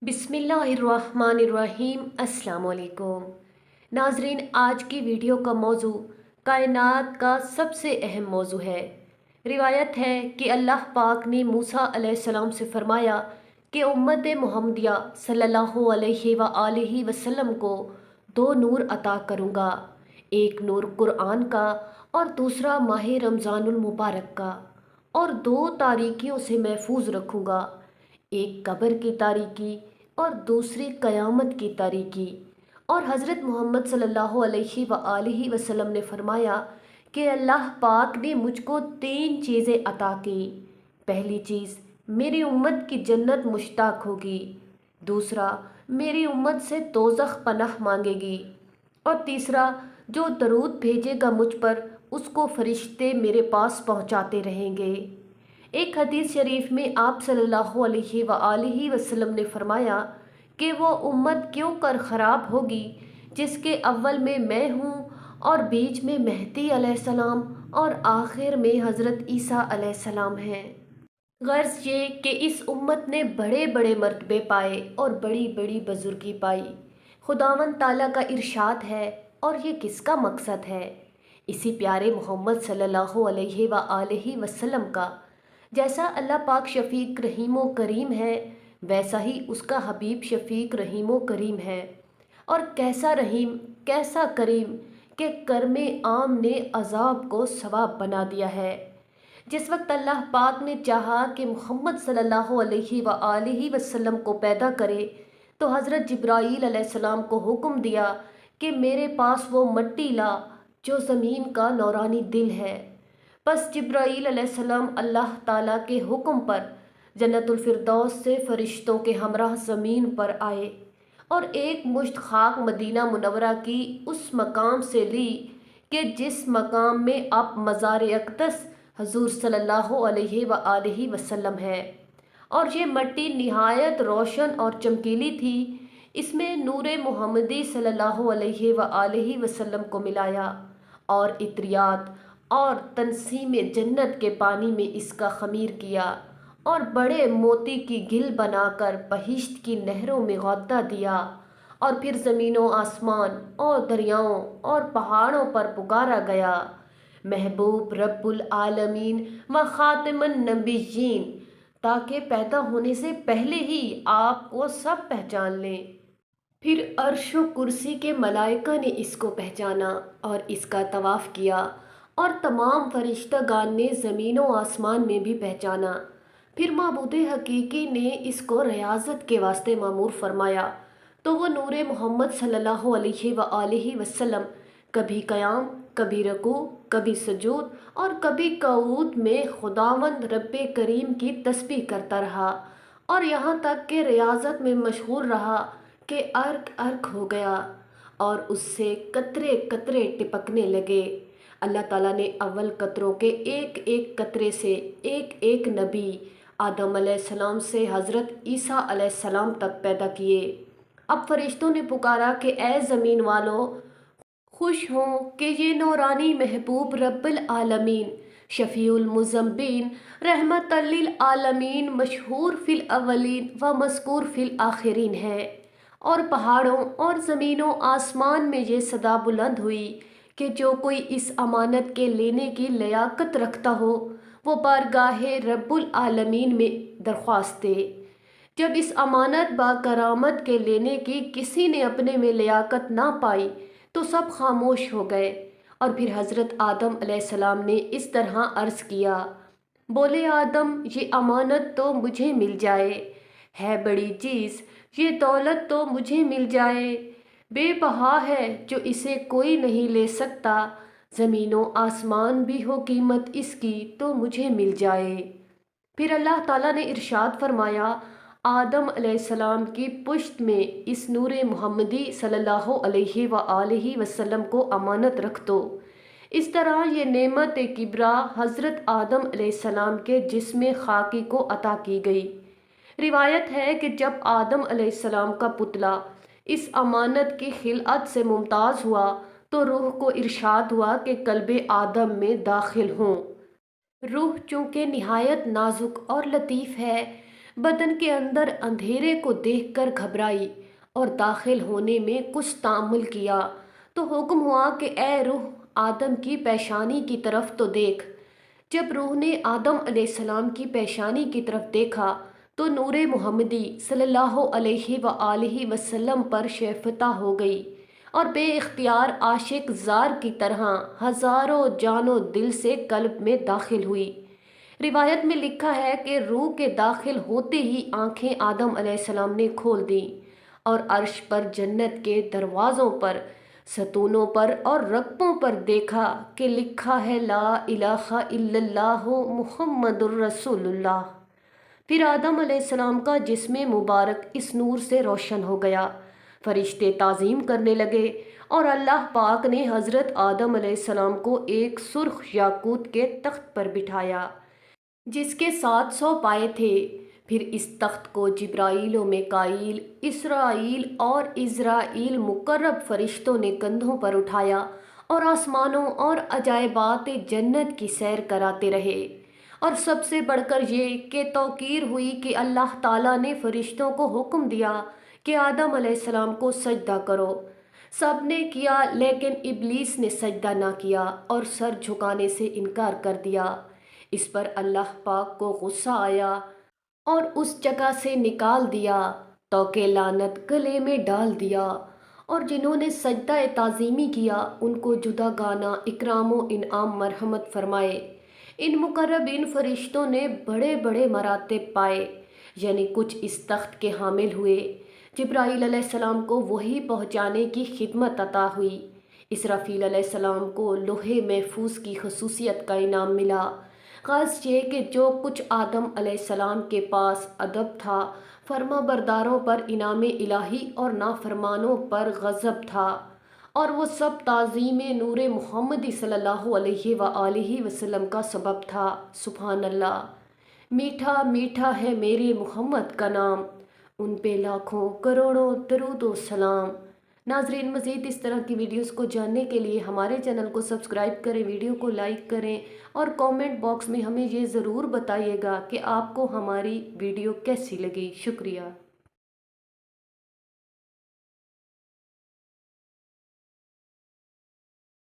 बिस्मिल्लाहिर्रहमानिर्रहीम। अस्सलाम वालेकुम नाजरीन, आज की वीडियो का मौजू कायनात का सबसे अहम मौजू है। रिवायत है कि अल्लाह पाक ने मूसा अलैहिस्सलाम से फरमाया कि उम्मत मुहम्मदिया सल्लल्लाहु अलैहि आलिहि वसल्लम को दो नूर अता करूँगा, एक नूर कुरान का और दूसरा माह रमज़ानुल मुबारक का, और दो तारीकियों से महफूज रखूँगा, एक कब्र की तारीकी और दूसरी क़यामत की तारीकी। और हज़रत मोहम्मद सल्लल्लाहु अलैहि वसल्लम ने फरमाया कि अल्लाह पाक ने मुझको तीन चीज़ें अता की। पहली चीज़, मेरी उम्मत की जन्नत मुश्ताक होगी। दूसरा, मेरी उम्मत से दोज़ख पनाह मांगेगी। और तीसरा, जो दरूद भेजेगा मुझ पर उसको फरिश्ते मेरे पास पहुँचाते रहेंगे। एक हदीस शरीफ में आप सल्लल्लाहु अलैहि वसल्लम ने फरमाया कि वो उम्मत क्यों कर ख़राब होगी जिसके अव्वल में मैं हूँ और बीच में मेहदी अलैहिस्सलाम और आखिर में हज़रत ईसा अलैहिस्सलाम हैं। गर्ज ये कि इस उम्मत ने बड़े बड़े मर्तबे पाए और बड़ी बड़ी बुजुर्गी पाई। खुदावंद ताला का इरशाद है, और ये किसका मकसद है? इसी प्यारे मोहम्मद सल्लल्लाहु अलैहि वसल्लम का। जैसा अल्लाह पाक शफ़ीक रहीमो करीम है, वैसा ही उसका हबीब शफ़ीक रहीमो करीम है। और कैसा रहीम, कैसा करीम कि कर्मे आम ने अज़ाब को सवाब बना दिया है। जिस वक्त अल्लाह पाक ने चाहा कि मोहम्मद सल्लल्लाहु अलैहि वसल्लम को पैदा करे, तो हज़रत जिब्राईल अलैहिस्सलाम को हुक्म दिया कि मेरे पास वो मट्टी ला जो ज़मीन का नौरानी दिल है। बस जिब्राईल अलैहिस्सलाम अल्लाह ताला के हुक्म पर जन्नतुल फिरदौस से फरिश्तों के हमराह ज़मीन पर आए और एक मुश्त खाक मदीना मुनव्वरा की उस मकाम से ली कि जिस मकाम में आप मज़ार अक़दस हजूर सल्लल्लाहु अलैहि वसल्लम है। और ये मट्टी निहायत रोशन और चमकीली थी। इसमें नूरे मुहम्मदी सल्लल्लाहु अलैहि वसल्लम को मिलाया और इत्रियात और तनसीम जन्नत के पानी में इसका खमीर किया और बड़े मोती की गिल बनाकर बहिश्त की नहरों में गौता दिया। और फिर ज़मीनों, आसमान और दरियाओं और पहाड़ों पर पुकारा गया, महबूब रब्बुल आलमीन व ख़ातिमुन नबिय्यीन, ताकि पैदा होने से पहले ही आपको सब पहचान लें। फिर अर्श व कुर्सी के मलाइका ने इसको पहचाना और इसका तवाफ़ किया, और तमाम फरिश्तागान ने ज़मीन व आसमान में भी पहचाना। फिर माबूद हकीकी ने इसको रियाज़त के वास्ते मामूर फरमाया, तो वो नूरे मोहम्मद सल्लल्लाहु अलैहि वसल्लम कभी क़याम, कभी रकू, कभी सजूद और कभी कऊद में खुदावंद रब्बे करीम की तस्बीह करता रहा, और यहाँ तक कि रियाज़त में मशहूर रहा कि अर्क अर्क हो गया और उससे कतरे कतरे टिपकने लगे। अल्लाह ताला ने अव्वल कतरों के एक एक कतरे से एक एक नबी आदम अलैहिस्सलाम से हज़रत ईसा अलैहिस्सलाम तक पैदा किए। अब फरिश्तों ने पुकारा कि ए ज़मीन वालों, खुश हों कि ये नौरानी महबूब रब्बुल आलमीन शफ़ीउल मुज़म्बिन रहमतल लिल आलमीन मशहूर फ़िल अव्वलीन व मज़कूर फ़िल आखिरीन है। और पहाड़ों और ज़मीनों आसमान में ये सदा बुलंद हुई कि जो कोई इस अमानत के लेने की लियाकत रखता हो वो बारगाहे रब्बुल आलमीन में दरख्वास्त दे। जब इस अमानत बाकरामत के लेने की किसी ने अपने में लियाकत ना पाई तो सब खामोश हो गए। और फिर हज़रत आदम अलैहिस्सलाम ने इस तरह अर्ज़ किया, बोले आदम, ये अमानत तो मुझे मिल जाए, है बड़ी चीज़ ये दौलत तो मुझे मिल जाए, बेबहा है जो इसे कोई नहीं ले सकता, ज़मीनों आसमान भी हो कीमत इसकी तो मुझे मिल जाए। फिर अल्लाह ताला ने इरशाद फरमाया, आदम अलैहिस्सलाम की पुश्त में इस नूरे मुहम्मदी सल्लल्लाहु अलैहि वसल्लम को अमानत रख दो। इस तरह ये नेमत किबरा हज़रत आदम अलैहिस्सलाम के जिस्म खाकी को अता की गई। रिवायत है कि जब आदम अलैहिस्सलाम का पुतला इस अमानत की खिलअत से मुमताज़ हुआ तो रूह को इरशाद हुआ कि कल्बे आदम में दाखिल हों। रूह चूँकि निहायत नाजुक और लतीफ़ है, بدن کے اندر اندھیرے کو دیکھ کر گھبرائی اور داخل ہونے میں کچھ تأمل کیا تو حکم ہوا کہ اے روح آدم کی پیشانی کی طرف تو دیکھ۔ جب روح نے آدم علیہ السلام کی پیشانی کی طرف دیکھا تو نور محمدی صلی اللہ علیہ وآلہ وسلم پر شیفتہ ہو گئی اور بے اختیار عاشق زار کی طرح ہزاروں جان و دل سے قلب میں داخل ہوئی۔ روایت میں لکھا ہے کہ روح کے داخل ہوتے ہی آنکھیں آدم علیہ السلام نے کھول دیں اور عرش پر جنت کے دروازوں پر ستونوں پر اور رقبوں پر دیکھا کہ لکھا ہے لا الہ الا اللہ محمد الرسول اللہ۔ پھر آدم علیہ السلام کا جسم مبارک اس نور سے روشن ہو گیا، فرشتے تعظیم کرنے لگے اور اللہ پاک نے حضرت آدم علیہ السلام کو ایک سرخ یاقوت کے تخت پر بٹھایا جس کے 700 پائے تھے۔ پھر اس تخت کو جبرائیل و میکائیل، اسرائیل اور عزرائیل مقرب فرشتوں نے کندھوں پر اٹھایا اور آسمانوں اور عجائبات جنت کی سیر کراتے رہے۔ اور سب سے بڑھ کر یہ کہ توقیر ہوئی کہ اللہ تعالیٰ نے فرشتوں کو حکم دیا کہ آدم علیہ السلام کو سجدہ کرو۔ سب نے کیا لیکن ابلیس نے سجدہ نہ کیا اور سر جھکانے سے انکار کر دیا۔ اس پر اللہ پاک کو غصہ آیا اور اس جگہ سے نکال دیا، توق لعنت گلے میں ڈال دیا، اور جنہوں نے سجدہ تعظیمی کیا ان کو جدا گانا اکرام و انعام مرحمت فرمائے۔ ان مقربین فرشتوں نے بڑے بڑے مراتب پائے، یعنی کچھ اس تخت کے حامل ہوئے۔ جبرائیل علیہ السلام کو وحی پہنچانے کی خدمت عطا ہوئی، اسرافیل علیہ السلام کو لوح محفوظ کی خصوصیت کا انعام ملا۔ غرض یہ کہ جو کچھ آدم علیہ السلام کے پاس ادب تھا، فرما برداروں پر انعام الہی اور نافرمانوں پر غضب تھا، اور وہ سب تعظیم نور محمدی صلی اللہ علیہ وآلہ وسلم کا سبب تھا۔ سبحان اللہ، میٹھا میٹھا ہے میرے محمد کا نام، ان پہ لاکھوں کروڑوں درود و سلام۔ ناظرین، مزید اس طرح کی ویڈیوز کو جاننے کے لیے ہمارے چینل کو سبسکرائب کریں، ویڈیو کو لائک کریں اور کامنٹ باکس میں ہمیں یہ ضرور بتائیے گا کہ آپ کو ہماری ویڈیو کیسی لگی۔ شکریہ۔